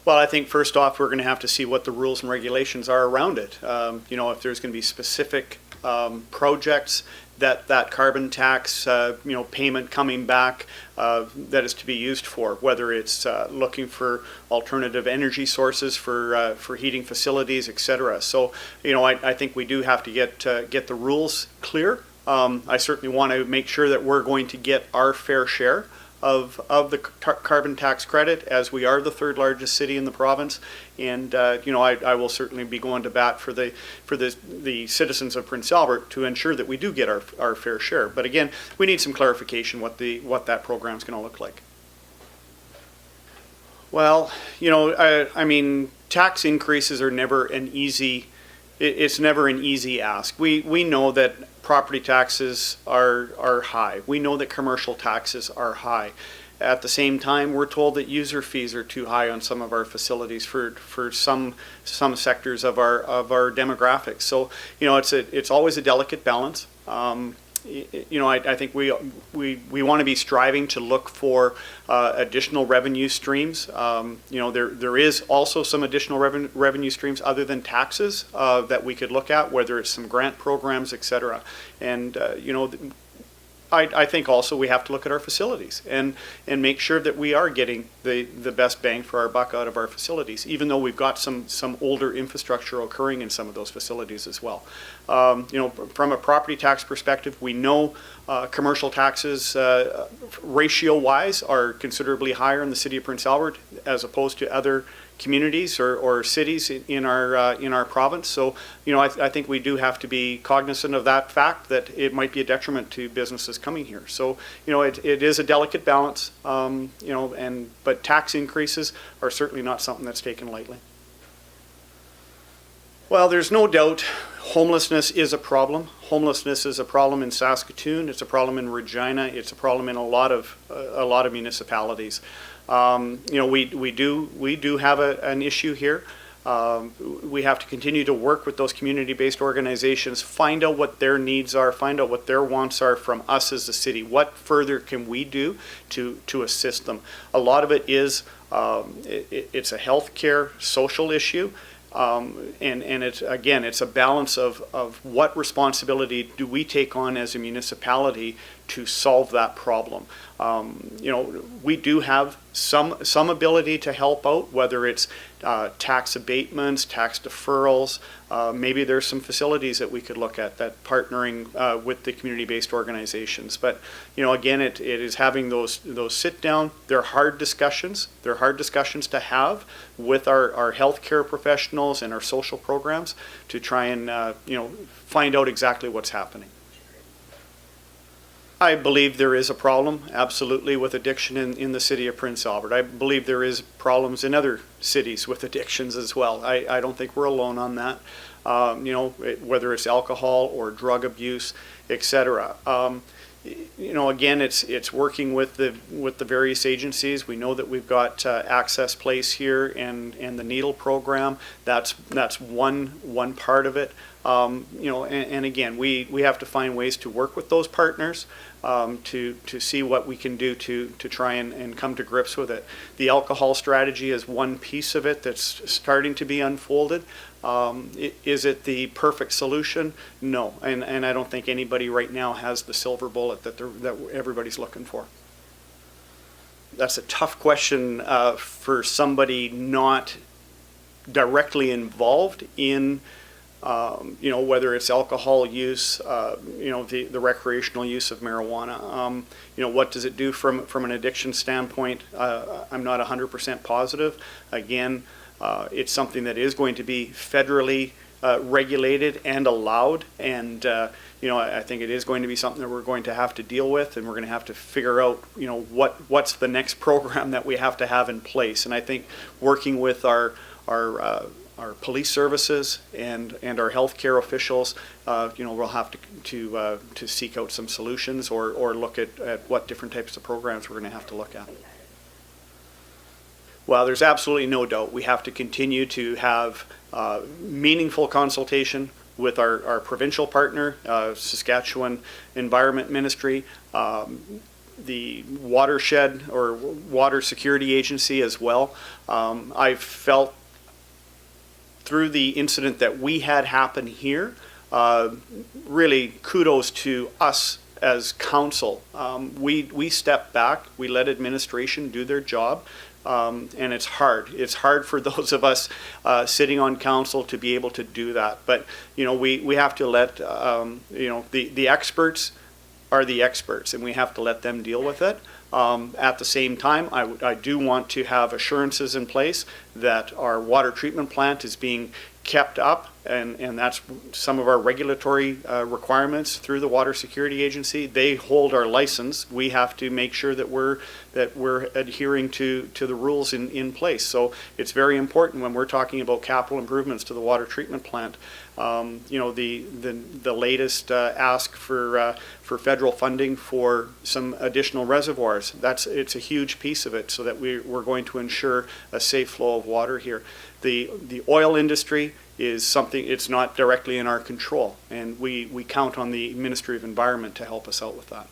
Well, I think first off, we're going to have to see what the rules and regulations are around it. If there's going to be specific projects that carbon tax, payment coming back that is to be used for, whether it's looking for alternative energy sources for heating facilities, etc. So, I think we do have to get the rules clear. I certainly want to make sure that we're going to get our fair share of the carbon tax credit, as we are the third largest city in the province, and I will certainly be going to bat for the citizens of Prince Albert to ensure that we do get our fair share. But again, we need some clarification what that program is going to look like. Well, tax increases are never an easy. It's never an easy ask. We know that property taxes are high. We know that commercial taxes are high. At the same time, we're told that user fees are too high on some of our facilities for some sectors of our demographics. So it's always a delicate balance. I think we want to be striving to look for additional revenue streams. There is also some additional revenue streams other than taxes that we could look at, whether it's some grant programs, etc. And I think also we have to look at our facilities and make sure that we are getting the best bang for our buck out of our facilities, even though we've got some older infrastructure occurring in some of those facilities as well. From a property tax perspective, we know commercial taxes ratio-wise are considerably higher in the city of Prince Albert as opposed to other communities or cities in our province. So, I think we do have to be cognizant of that fact, that it might be a detriment to businesses coming here. So, it is a delicate balance, but tax increases are certainly not something that's taken lightly. Well, there's no doubt homelessness is a problem. Homelessness is a problem in Saskatoon. It's a problem in Regina. It's a problem in a lot of municipalities. We do have an issue here. We have to continue to work with those community-based organizations, find out what their needs are, find out what their wants are from us as a city. What further can we do to assist them? A lot of it is it's a healthcare social issue. And it's a balance of what responsibility do we take on as a municipality to solve that problem. We do have some ability to help out, whether it's tax abatements, tax deferrals. Maybe there's some facilities that we could look at that partnering with the community-based organizations. But again, it is having those sit down. They're hard discussions. They're hard discussions to have with our healthcare professionals and our social programs to try and find out exactly what's happening. I believe there is a problem, absolutely, with addiction in the city of Prince Albert. I believe there is problems in other cities with addictions as well. I don't think we're alone on that. Whether it's alcohol or drug abuse, etc. Again, it's working with the various agencies. We know that we've got Access Place here and the Needle program. That's one part of it. And again, we have to find ways to work with those partners to see what we can do to try and come to grips with it. The alcohol strategy is one piece of it that's starting to be unfolded. Is it the perfect solution? No, and I don't think anybody right now has the silver bullet that everybody's looking for. That's a tough question for somebody not directly involved in whether it's alcohol use, the recreational use of marijuana. What does it do from an addiction standpoint? I'm not 100% positive. Again, it's something that is going to be federally regulated and allowed, and I think it is going to be something that we're going to have to deal with, and we're going to have to figure out what's the next program that we have to have in place. And I think working with our police services and our healthcare officials, we'll have to seek out some solutions or look at what different types of programs we're going to have to look at. Well, there's absolutely no doubt we have to continue to have meaningful consultation with our provincial partner, Saskatchewan Environment Ministry, the watershed or water security agency as well. I've felt through the incident that we had happen here, really kudos to us as council. We stepped back, we let administration do their job, and it's hard. It's hard for those of us sitting on council to be able to do that. But, you know, we have to let, you know, the experts are the experts, and we have to let them deal with it. At the same time, I do want to have assurances in place that our water treatment plant is being kept up, and that's some of our regulatory requirements through the Water Security Agency. They hold our license. We have to make sure that we're adhering to the rules in place. So it's very important when we're talking about capital improvements to the water treatment plant. You know, the latest ask for federal funding for some additional reservoirs. It's a huge piece of it, so that we're going to ensure a safe flow of water here. The oil industry is something, it's not directly in our control, and we count on the Ministry of Environment to help us out with that.